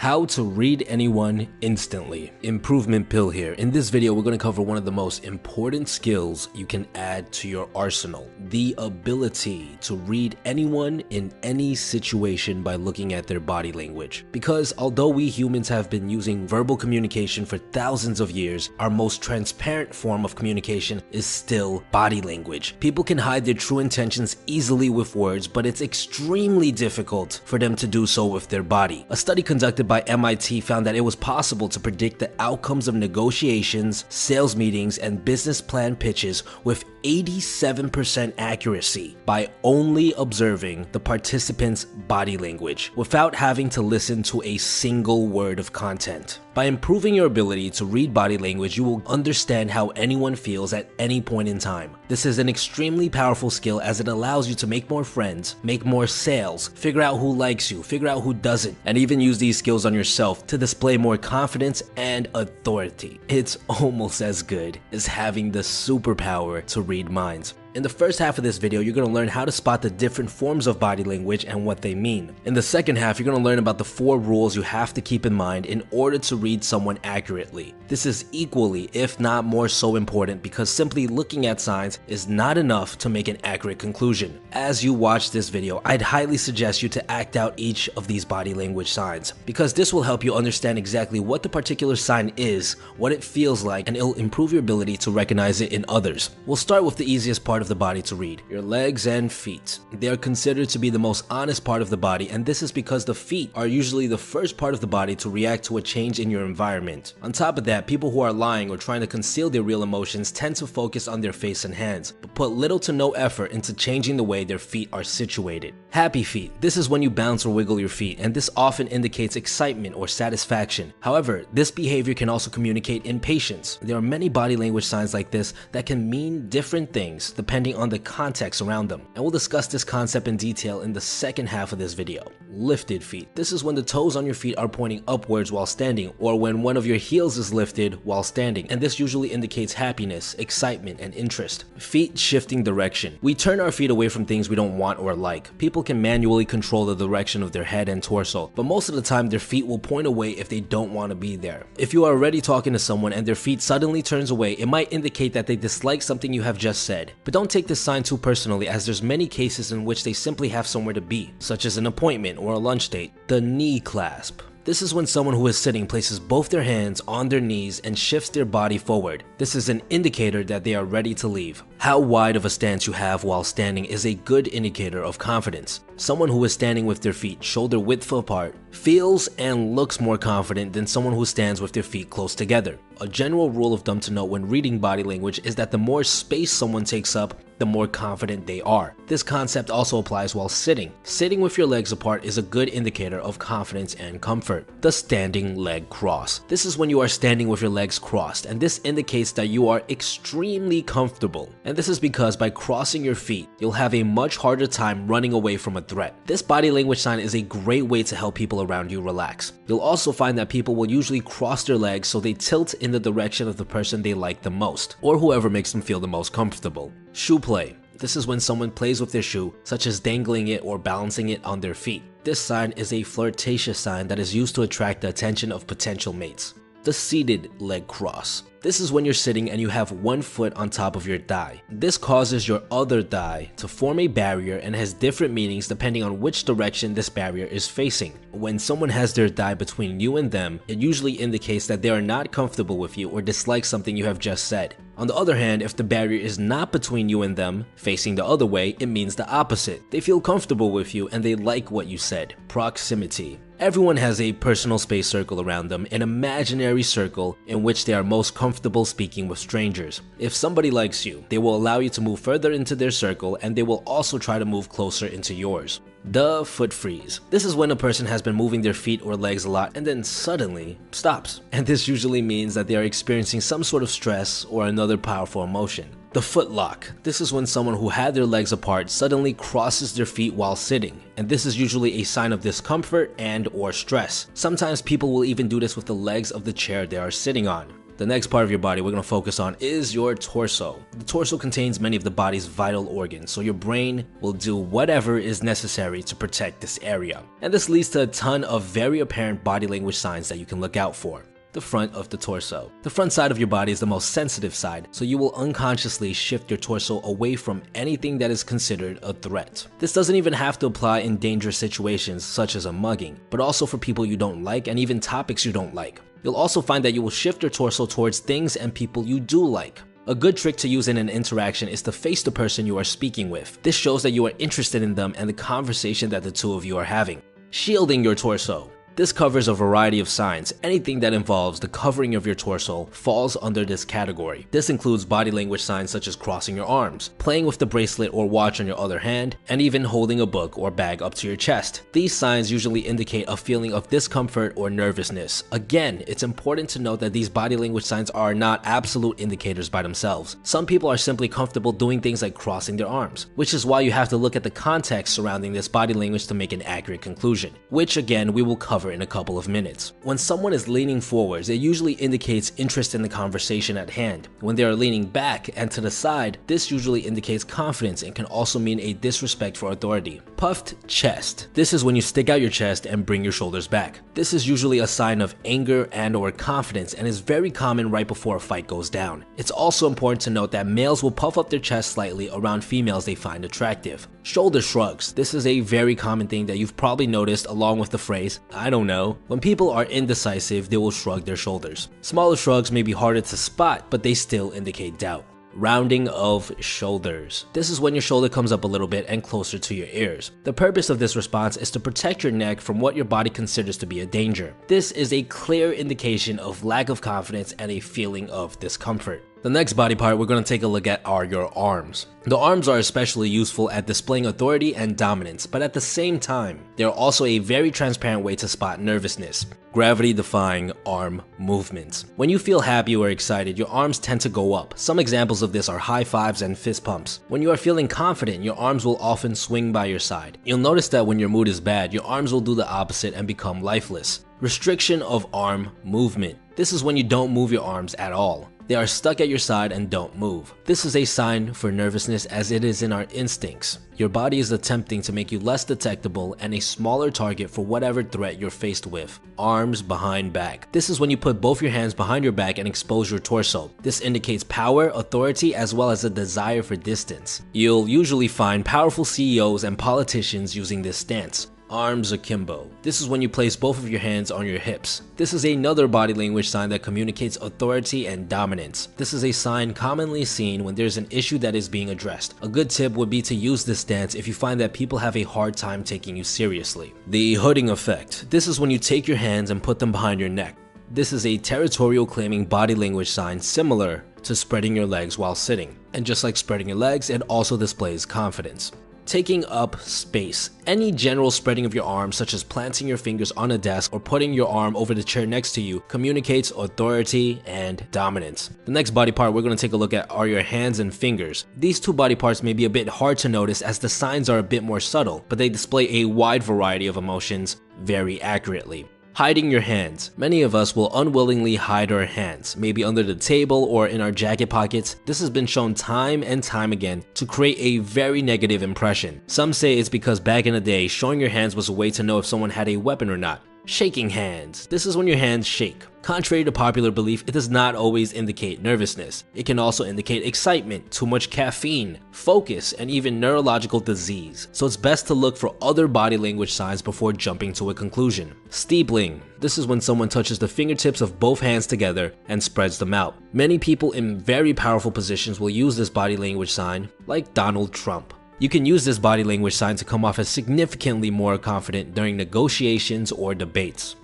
How to read anyone instantly. Improvement pill here. In this video, we're going to cover one of the most important skills you can add to your arsenal. The ability to read anyone in any situation by looking at their body language. Because although we humans have been using verbal communication for thousands of years, our most transparent form of communication is still body language. People can hide their true intentions easily with words, but it's extremely difficult for them to do so with their body. A study conducted by MIT found that it was possible to predict the outcomes of negotiations, sales meetings, and business plan pitches with 87% accuracy by only observing the participants' body language without having to listen to a single word of content. By improving your ability to read body language, you will understand how anyone feels at any point in time. This is an extremely powerful skill as it allows you to make more friends, make more sales, figure out who likes you, figure out who doesn't, and even use these skills on yourself to display more confidence and authority. It's almost as good as having the superpower to read minds. In the first half of this video, you're going to learn how to spot the different forms of body language and what they mean. In the second half, you're going to learn about the 4 rules you have to keep in mind in order to read someone accurately. This is equally, if not more so important, because simply looking at signs is not enough to make an accurate conclusion. As you watch this video, I'd highly suggest you to act out each of these body language signs, because this will help you understand exactly what the particular sign is, what it feels like, and it'll improve your ability to recognize it in others. We'll start with the easiest part of the body to read, your legs and feet. They are considered to be the most honest part of the body, and this is because the feet are usually the first part of the body to react to a change in your environment. On top of that, people who are lying or trying to conceal their real emotions tend to focus on their face and hands, but put little to no effort into changing the way their feet are situated. Happy feet. This is when you bounce or wiggle your feet, and this often indicates excitement or satisfaction. However, this behavior can also communicate impatience. There are many body language signs like this that can mean different things depending on the context around them, and we'll discuss this concept in detail in the second half of this video. Lifted feet. This is when the toes on your feet are pointing upwards while standing, or when one of your heels is lifted while standing, and this usually indicates happiness, excitement, and interest. Feet shifting direction. We turn our feet away from things we don't want or like. People can manually control the direction of their head and torso, but most of the time their feet will point away if they don't want to be there. If you are already talking to someone and their feet suddenly turns away, it might indicate that they dislike something you have just said. But don't take this sign too personally, as there's many cases in which they simply have somewhere to be, such as an appointment or a lunch date. The knee clasp. This is when someone who is sitting places both their hands on their knees and shifts their body forward. This is an indicator that they are ready to leave. How wide of a stance you have while standing is a good indicator of confidence. Someone who is standing with their feet shoulder width apart feels and looks more confident than someone who stands with their feet close together. A general rule of thumb to note when reading body language is that the more space someone takes up, the more confident they are. This concept also applies while sitting. Sitting with your legs apart is a good indicator of confidence and comfort. The standing leg cross. This is when you are standing with your legs crossed, and this indicates that you are extremely comfortable. And this is because by crossing your feet, you'll have a much harder time running away from a threat. This body language sign is a great way to help people around you relax. You'll also find that people will usually cross their legs so they tilt in the direction of the person they like the most, or whoever makes them feel the most comfortable. Shoe play. This is when someone plays with their shoe, such as dangling it or balancing it on their feet. This sign is a flirtatious sign that is used to attract the attention of potential mates. The seated leg cross. This is when you're sitting and you have one foot on top of your thigh. This causes your other thigh to form a barrier and has different meanings depending on which direction this barrier is facing. When someone has their thigh between you and them, it usually indicates that they are not comfortable with you or dislike something you have just said. On the other hand, if the barrier is not between you and them, facing the other way, it means the opposite. They feel comfortable with you and they like what you said. Proximity. Everyone has a personal space circle around them, an imaginary circle in which they are most comfortable speaking with strangers. If somebody likes you, they will allow you to move further into their circle, and they will also try to move closer into yours. The foot freeze. This is when a person has been moving their feet or legs a lot and then suddenly stops. And this usually means that they are experiencing some sort of stress or another powerful emotion. The foot lock. This is when someone who had their legs apart suddenly crosses their feet while sitting, and this is usually a sign of discomfort and or stress. Sometimes people will even do this with the legs of the chair they are sitting on. The next part of your body we're going to focus on is your torso. The torso contains many of the body's vital organs, so your brain will do whatever is necessary to protect this area. And this leads to a ton of very apparent body language signs that you can look out for. The front of the torso. The front side of your body is the most sensitive side, so you will unconsciously shift your torso away from anything that is considered a threat. This doesn't even have to apply in dangerous situations such as a mugging, but also for people you don't like and even topics you don't like. You'll also find that you will shift your torso towards things and people you do like. A good trick to use in an interaction is to face the person you are speaking with. This shows that you are interested in them and the conversation that the two of you are having. Shielding your torso. This covers a variety of signs. Anything that involves the covering of your torso falls under this category. This includes body language signs such as crossing your arms, playing with the bracelet or watch on your other hand, and even holding a book or bag up to your chest. These signs usually indicate a feeling of discomfort or nervousness. Again, it's important to note that these body language signs are not absolute indicators by themselves. Some people are simply comfortable doing things like crossing their arms, which is why you have to look at the context surrounding this body language to make an accurate conclusion, which again we will cover in a couple of minutes. When someone is leaning forwards, it usually indicates interest in the conversation at hand. When they are leaning back and to the side, this usually indicates confidence and can also mean a disrespect for authority. Puffed chest. This is when you stick out your chest and bring your shoulders back. This is usually a sign of anger and/or confidence and is very common right before a fight goes down. It's also important to note that males will puff up their chest slightly around females they find attractive. Shoulder shrugs. This is a very common thing that you've probably noticed along with the phrase, "I don't know." When people are indecisive, they will shrug their shoulders. Smaller shrugs may be harder to spot, but they still indicate doubt. Rounding of shoulders. This is when your shoulder comes up a little bit and closer to your ears. The purpose of this response is to protect your neck from what your body considers to be a danger. This is a clear indication of lack of confidence and a feeling of discomfort. The next body part we're going to take a look at are your arms. The arms are especially useful at displaying authority and dominance, but at the same time, they are also a very transparent way to spot nervousness. Gravity-defying arm movements. When you feel happy or excited, your arms tend to go up. Some examples of this are high fives and fist pumps. When you are feeling confident, your arms will often swing by your side. You'll notice that when your mood is bad, your arms will do the opposite and become lifeless. Restriction of arm movement. This is when you don't move your arms at all. They are stuck at your side and don't move. This is a sign for nervousness as it is in our instincts. Your body is attempting to make you less detectable and a smaller target for whatever threat you're faced with. Arms behind back. This is when you put both your hands behind your back and expose your torso. This indicates power, authority, as well as a desire for distance. You'll usually find powerful CEOs and politicians using this stance. Arms akimbo. This is when you place both of your hands on your hips. This is another body language sign that communicates authority and dominance. This is a sign commonly seen when there's an issue that is being addressed. A good tip would be to use this stance if you find that people have a hard time taking you seriously. The hooding effect. This is when you take your hands and put them behind your neck. This is a territorial claiming body language sign similar to spreading your legs while sitting. And just like spreading your legs, it also displays confidence. Taking up space. Any general spreading of your arms, such as planting your fingers on a desk or putting your arm over the chair next to you, communicates authority and dominance. The next body part we're going to take a look at are your hands and fingers. These two body parts may be a bit hard to notice as the signs are a bit more subtle, but they display a wide variety of emotions very accurately. Hiding your hands. Many of us will unwillingly hide our hands, maybe under the table or in our jacket pockets. This has been shown time and time again to create a very negative impression. Some say it's because back in the day, showing your hands was a way to know if someone had a weapon or not. Shaking hands. This is when your hands shake. Contrary to popular belief, it does not always indicate nervousness. It can also indicate excitement, too much caffeine, focus, and even neurological disease. So it's best to look for other body language signs before jumping to a conclusion. Steepling. This is when someone touches the fingertips of both hands together and spreads them out. Many people in very powerful positions will use this body language sign, like Donald Trump. You can use this body language sign to come off as significantly more confident during negotiations or debates.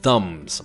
Thumbs.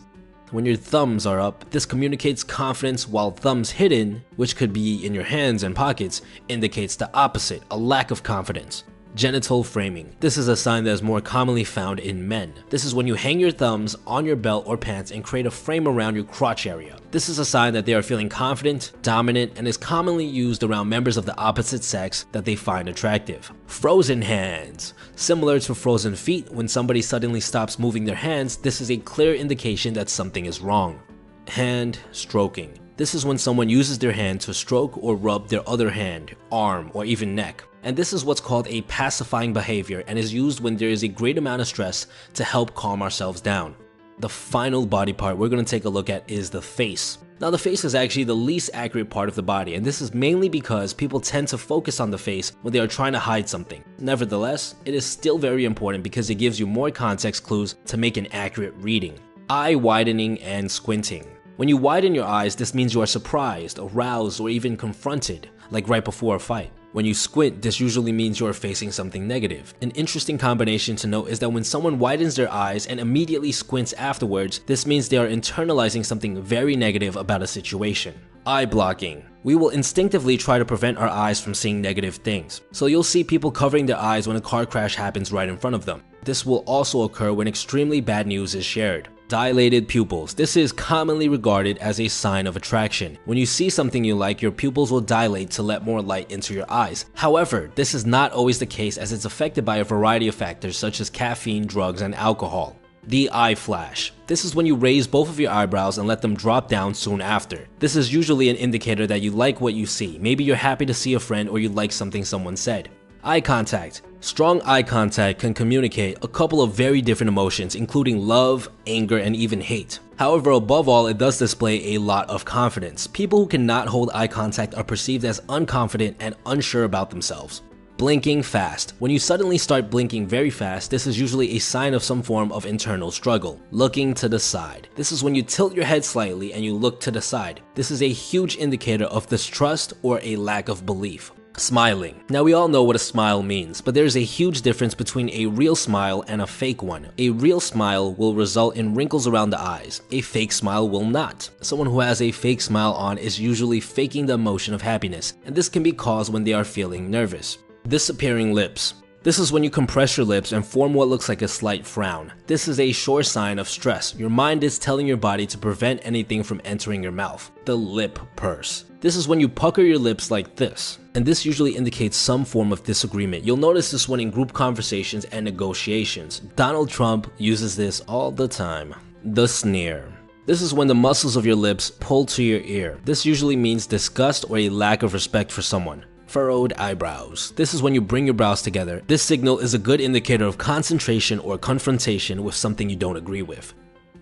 When your thumbs are up, this communicates confidence, while thumbs hidden, which could be in your hands and pockets, indicates the opposite, a lack of confidence. Genital framing. This is a sign that is more commonly found in men. This is when you hang your thumbs on your belt or pants and create a frame around your crotch area. This is a sign that they are feeling confident, dominant, and is commonly used around members of the opposite sex that they find attractive. Frozen hands. Similar to frozen feet, when somebody suddenly stops moving their hands, this is a clear indication that something is wrong. Hand stroking. This is when someone uses their hand to stroke or rub their other hand, arm, or even neck. And this is what's called a pacifying behavior and is used when there is a great amount of stress to help calm ourselves down. The final body part we're going to take a look at is the face. Now the face is actually the least accurate part of the body, and this is mainly because people tend to focus on the face when they are trying to hide something. Nevertheless, it is still very important because it gives you more context clues to make an accurate reading. Eye widening and squinting. When you widen your eyes, this means you are surprised, aroused, or even confronted, like right before a fight. When you squint, this usually means you are facing something negative. An interesting combination to note is that when someone widens their eyes and immediately squints afterwards, this means they are internalizing something very negative about a situation. Eye blocking. We will instinctively try to prevent our eyes from seeing negative things. So you'll see people covering their eyes when a car crash happens right in front of them. This will also occur when extremely bad news is shared. Dilated pupils. This is commonly regarded as a sign of attraction. When you see something you like, your pupils will dilate to let more light into your eyes. However, this is not always the case as it's affected by a variety of factors such as caffeine, drugs, and alcohol. The eye flash. This is when you raise both of your eyebrows and let them drop down soon after. This is usually an indicator that you like what you see. Maybe you're happy to see a friend or you like something someone said. Eye contact. Strong eye contact can communicate a couple of very different emotions, including love, anger, and even hate. However, above all, it does display a lot of confidence. People who cannot hold eye contact are perceived as unconfident and unsure about themselves. Blinking fast. When you suddenly start blinking very fast, this is usually a sign of some form of internal struggle. Looking to the side. This is when you tilt your head slightly and you look to the side. This is a huge indicator of distrust or a lack of belief. Smiling. Now we all know what a smile means, but there's a huge difference between a real smile and a fake one. A real smile will result in wrinkles around the eyes. A fake smile will not. Someone who has a fake smile on is usually faking the emotion of happiness, and this can be caused when they are feeling nervous. Disappearing lips. This is when you compress your lips and form what looks like a slight frown. This is a sure sign of stress. Your mind is telling your body to prevent anything from entering your mouth. The lip purse. This is when you pucker your lips like this, and this usually indicates some form of disagreement. You'll notice this one in group conversations and negotiations. Donald Trump uses this all the time. The sneer. This is when the muscles of your lips pull to your ear. This usually means disgust or a lack of respect for someone. Furrowed eyebrows. This is when you bring your brows together. This signal is a good indicator of concentration or confrontation with something you don't agree with.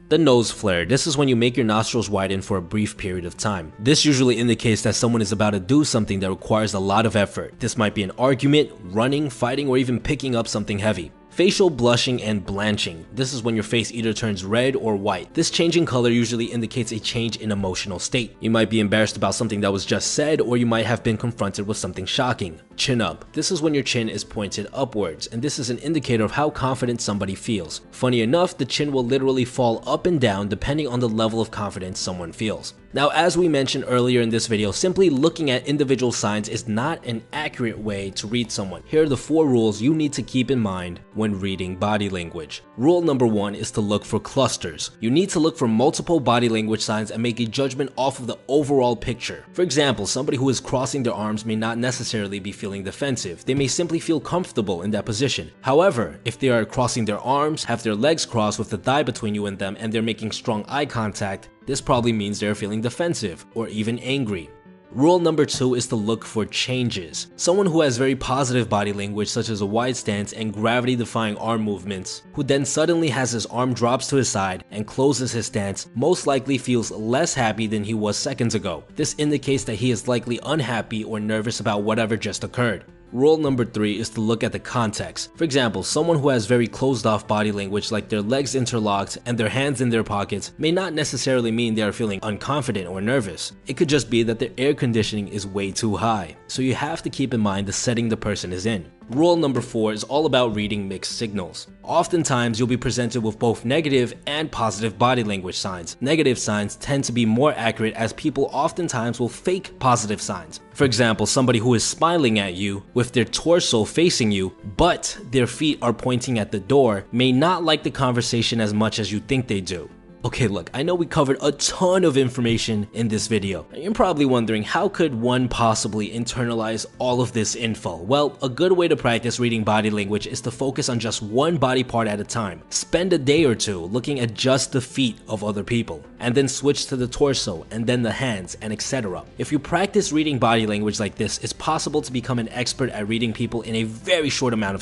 The nose flare. This is when you make your nostrils widen for a brief period of time. This usually indicates that someone is about to do something that requires a lot of effort. This might be an argument, running, fighting, or even picking up something heavy. Facial blushing and blanching. This is when your face either turns red or white. This change in color usually indicates a change in emotional state. You might be embarrassed about something that was just said, or you might have been confronted with something shocking. Chin up. This is when your chin is pointed upwards, and this is an indicator of how confident somebody feels. Funny enough, the chin will literally fall up and down depending on the level of confidence someone feels. Now, as we mentioned earlier in this video, simply looking at individual signs is not an accurate way to read someone. Here are the 4 rules you need to keep in mind when reading body language. Rule number 1 is to look for clusters. You need to look for multiple body language signs and make a judgment off of the overall picture. For example, somebody who is crossing their arms may not necessarily be feeling defensive. They may simply feel comfortable in that position. However, if they are crossing their arms, have their legs crossed with the thigh between you and them, and they're making strong eye contact, this probably means they're feeling defensive or even angry. Rule number 2 is to look for changes. Someone who has very positive body language such as a wide stance and gravity-defying arm movements, who then suddenly has his arm drops to his side and closes his stance, most likely feels less happy than he was seconds ago. This indicates that he is likely unhappy or nervous about whatever just occurred. Rule number 3 is to look at the context. For example, someone who has very closed off body language like their legs interlocked and their hands in their pockets may not necessarily mean they are feeling unconfident or nervous. It could just be that their air conditioning is way too high. So you have to keep in mind the setting the person is in. Rule number 4 is all about reading mixed signals. Oftentimes, you'll be presented with both negative and positive body language signs. Negative signs tend to be more accurate as people oftentimes will fake positive signs. For example, somebody who is smiling at you with their torso facing you, but their feet are pointing at the door, may not like the conversation as much as you think they do. Okay, look, I know we covered a ton of information in this video. You're probably wondering, how could one possibly internalize all of this info? Well, a good way to practice reading body language is to focus on just one body part at a time. Spend a day or two looking at just the feet of other people, and then switch to the torso, and then the hands, and etc. If you practice reading body language like this, it's possible to become an expert at reading people in a very short amount of